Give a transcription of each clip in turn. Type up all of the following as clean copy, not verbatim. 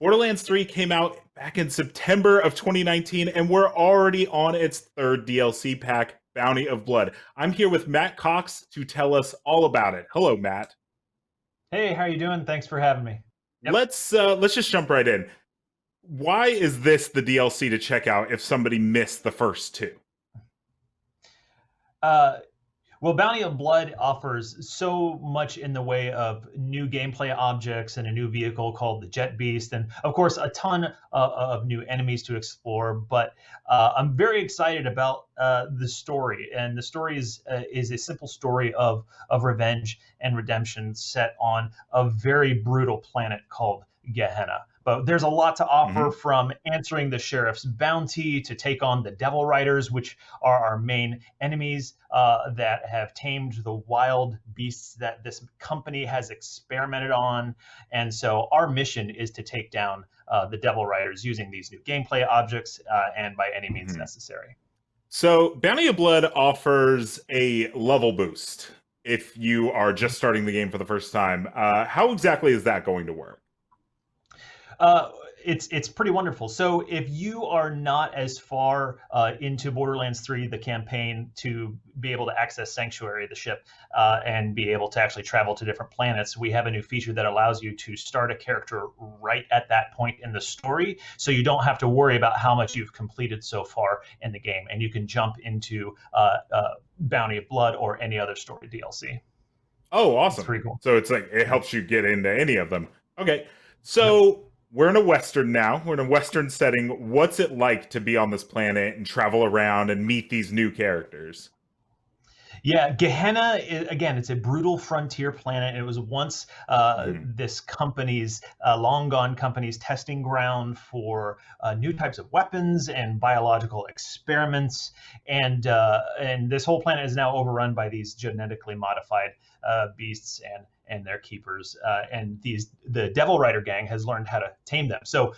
Borderlands 3 came out back in September of 2019, and we're already on its third DLC pack, Bounty of Blood. I'm here with Matt Cox to tell us all about it. Hello, Matt. Hey, how you doing? Thanks for having me. Yep. Let's just jump right in. Why is this the DLC to check out if somebody missed the first two? Uh, well, Bounty of Blood offers so much in the way of new gameplay objects and a new vehicle called the Jet Beast, and of course, a ton of new enemies to explore. But I'm very excited about the story, and the story is a simple story of revenge and redemption set on a very brutal planet called Gehenna. But there's a lot to offer, from answering the sheriff's bounty to take on the Devil Riders, which are our main enemies that have tamed the wild beasts that this company has experimented on. And so our mission is to take down the Devil Riders using these new gameplay objects and by any means necessary. So, Bounty of Blood offers a level boost if you are just starting the game for the first time. How exactly is that going to work? It's pretty wonderful. So if you are not as far into Borderlands 3, the campaign, to be able to access Sanctuary, the ship, and be able to actually travel to different planets, we have a new feature that allows you to start a character right at that point in the story, so you don't have to worry about how much you've completed so far in the game, and you can jump into Bounty of Blood or any other story DLC. Oh, awesome. It's pretty cool. So it's like it helps you get into any of them. Okay, so we're in a Western now. We're in a Western setting. What's it like to be on this planet and travel around and meet these new characters? Yeah, Gehenna, again, it's a brutal frontier planet. It was once this company's, long gone company's testing ground for new types of weapons and biological experiments. And this whole planet is now overrun by these genetically modified beasts and their keepers. And the Devil Rider gang has learned how to tame them. So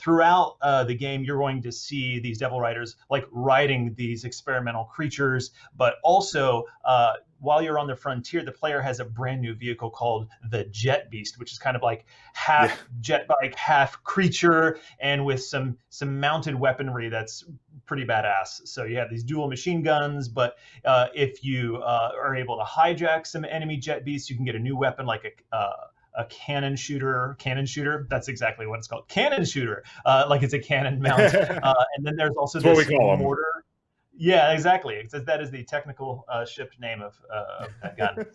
throughout the game, you're going to see these Devil Riders like riding these experimental creatures, but also while you're on the frontier, the player has a brand new vehicle called the Jet Beast, which is kind of like half jet bike, half creature, and with some mounted weaponry that's pretty badass. So you have these dual machine guns, but if you are able to hijack some enemy jet beasts, you can get a new weapon like a cannon shooter. That's exactly what it's called. Cannon shooter, like it's a cannon mount. And then there's also this mortar. Yeah, exactly. It says that is the technical shipped name of that gun.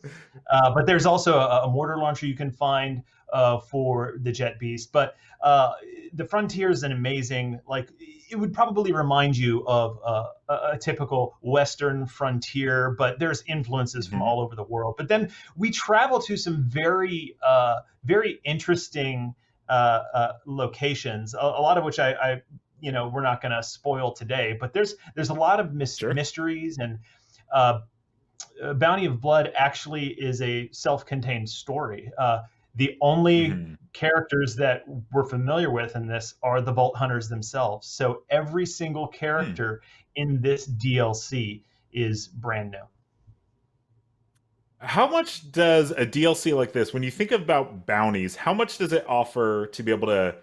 But there's also a mortar launcher you can find for the Jet Beast. But the Frontier is an amazing, like, it would probably remind you of a typical Western frontier, but there's influences from all over the world. But then we travel to some very interesting locations, a lot of which I we're not going to spoil today, but there's a lot of mysteries, and Bounty of Blood actually is a self-contained story. The only characters that we're familiar with in this are the Vault Hunters themselves. So every single character in this DLC is brand new. How much does a DLC like this, when you think about bounties, how much does it offer to be able to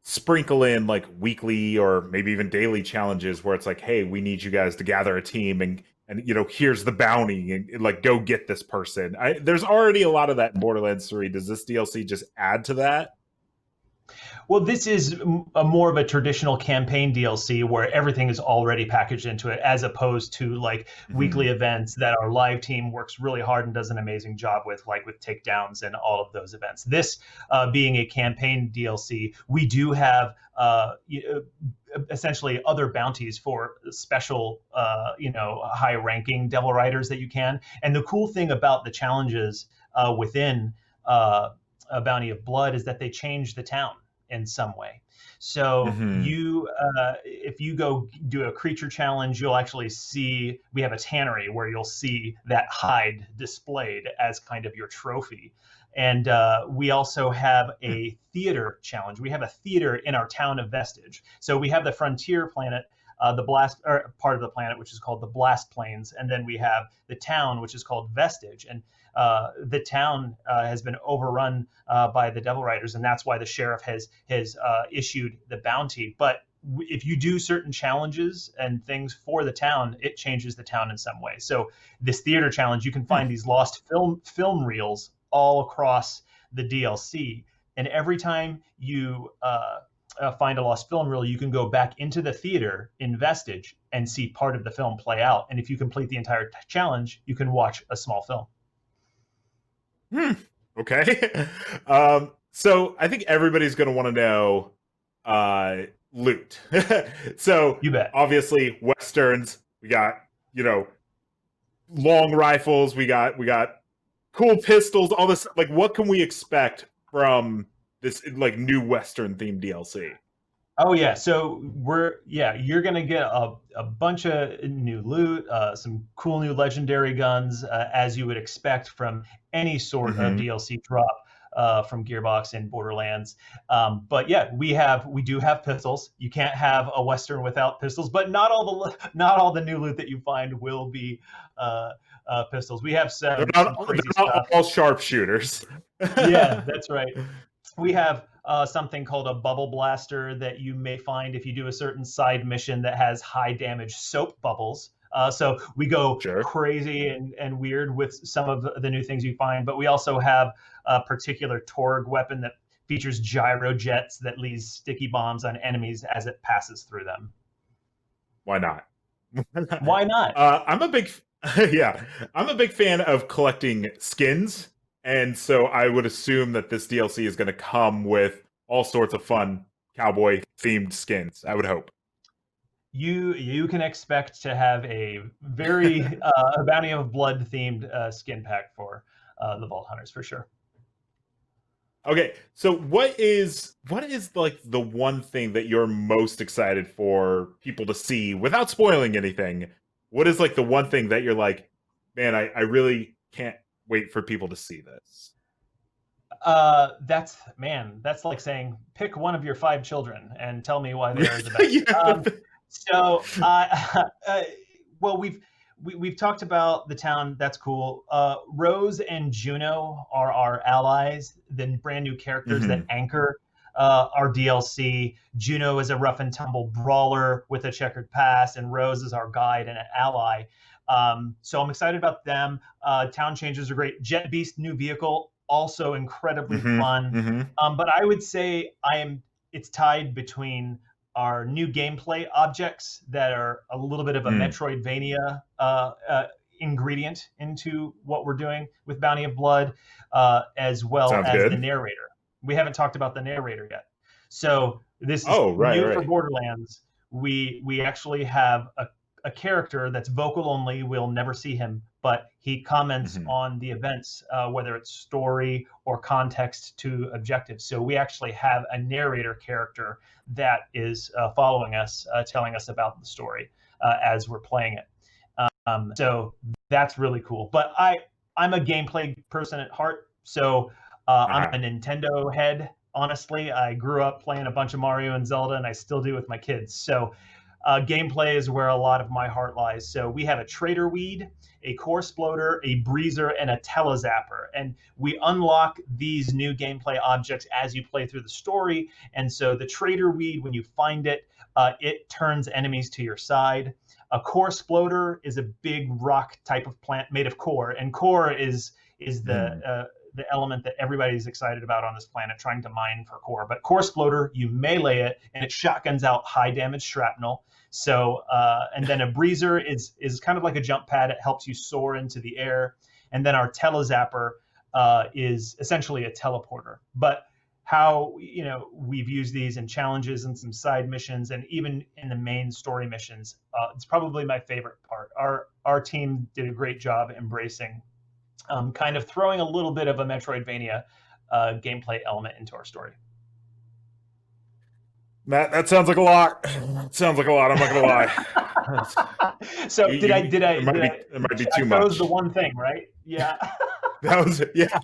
sprinkle in like weekly or maybe even daily challenges where it's like, hey, we need you guys to gather a team and here's the bounty and like go get this person. There's already a lot of that in Borderlands 3. Does this DLC just add to that? Well, this is more of a traditional campaign DLC where everything is already packaged into it, as opposed to like weekly events that our live team works really hard and does an amazing job with, like with takedowns and all of those events. This being a campaign DLC, we do have essentially other bounties for special, high-ranking Devil Riders that you can. And the cool thing about the challenges within a Bounty of Blood is that they change the town in some way. So if you go do a creature challenge, you'll actually see, we have a tannery where you'll see that hide displayed as kind of your trophy. And we also have a theater challenge. We have a theater in our town of Vestige. So we have the frontier planet, the blast, or part of the planet, which is called the Blast Plains, and then we have the town, which is called Vestige. And the town has been overrun by the Devil Riders, and that's why the sheriff has issued the bounty. But if you do certain challenges and things for the town, it changes the town in some way. So this theater challenge, you can find these lost film reels all across the DLC, and every time you find a lost film reel, you can go back into the theater in Vestige and see part of the film play out. And if you complete the entire challenge, you can watch a small film. Okay. So I think everybody's going to want to know loot. So You bet. obviously Westerns, we got, long rifles, we got cool pistols, all this. Like, what can we expect from this like new Western themed DLC? Oh yeah, so you're gonna get a bunch of new loot, some cool new legendary guns, as you would expect from any sort of DLC drop from Gearbox and Borderlands. But yeah, we do have pistols. You can't have a Western without pistols, but not all the new loot that you find will be pistols. We have some crazy stuff. All sharpshooters. Yeah, that's right. We have something called a bubble blaster that you may find if you do a certain side mission that has high damage soap bubbles. So we go crazy and weird with some of the new things you find, but we also have a particular Torg weapon that features gyro jets that leaves sticky bombs on enemies as it passes through them. Why not? Why not? I'm a big fan of collecting skins. And so I would assume that this DLC is going to come with all sorts of fun cowboy-themed skins, I would hope. You can expect to have a very Bounty of Blood-themed skin pack for the Vault Hunters, for sure. Okay, so what is like the one thing that you're most excited for people to see without spoiling anything? What is like the one thing that you're like, man, I really can't wait for people to see this? That's like saying pick one of your 5 children and tell me why they are the best. Well, we've talked about the town. That's cool. Rose and Juno are our allies, the brand new characters that anchor our DLC. Juno is a rough and tumble brawler with a checkered past, and Rose is our guide and an ally. So I'm excited about them. Town changes are great. Jet Beast new vehicle, also incredibly fun. But I would say it's tied between our new gameplay objects that are a little bit of a Metroidvania ingredient into what we're doing with Bounty of Blood, as well as the narrator. We haven't talked about the narrator yet. So this is new for Borderlands. We actually have a character that's vocal only. We'll never see him, but he comments on the events, whether it's story or context to objectives. So we actually have a narrator character that is following us, telling us about the story as we're playing it. So that's really cool. But I'm a gameplay person at heart, so I'm a Nintendo head. Honestly, I grew up playing a bunch of Mario and Zelda, and I still do with my kids. So gameplay is where a lot of my heart lies. So we have a Trader Weed, a Core Sploder, a Breezer, and a Telezapper. And we unlock these new gameplay objects as you play through the story. And so the Trader Weed, when you find it, it turns enemies to your side. A Core Sploder is a big rock type of plant made of core. And core is the element that everybody's excited about on this planet, trying to mine for core. But Core Sploder, you melee it, and it shotguns out high damage shrapnel. So, and then a Breezer is kind of like a jump pad. It helps you soar into the air. And then our Telezapper is essentially a teleporter. But how we've used these in challenges and some side missions, and even in the main story missions, it's probably my favorite part. Our team did a great job embracing kind of throwing a little bit of a Metroidvania gameplay element into our story. Matt, that sounds like a lot. It sounds like a lot. I'm not gonna lie. So it might be too much. That was the one thing, right? Yeah. That was it. Yeah.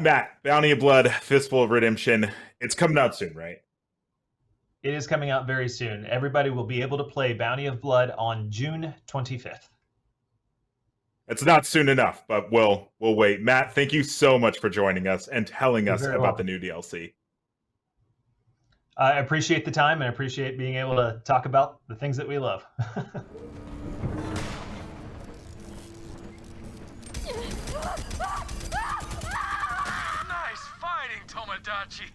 Matt, Bounty of Blood, Fistful of Redemption. It's coming out soon, right? It is coming out very soon. Everybody will be able to play Bounty of Blood on June 25th. It's not soon enough, but we'll wait. Matt, thank you so much for joining us and telling us about the new DLC. I appreciate the time and I appreciate being able to talk about the things that we love. Nice fighting, Tomodachi.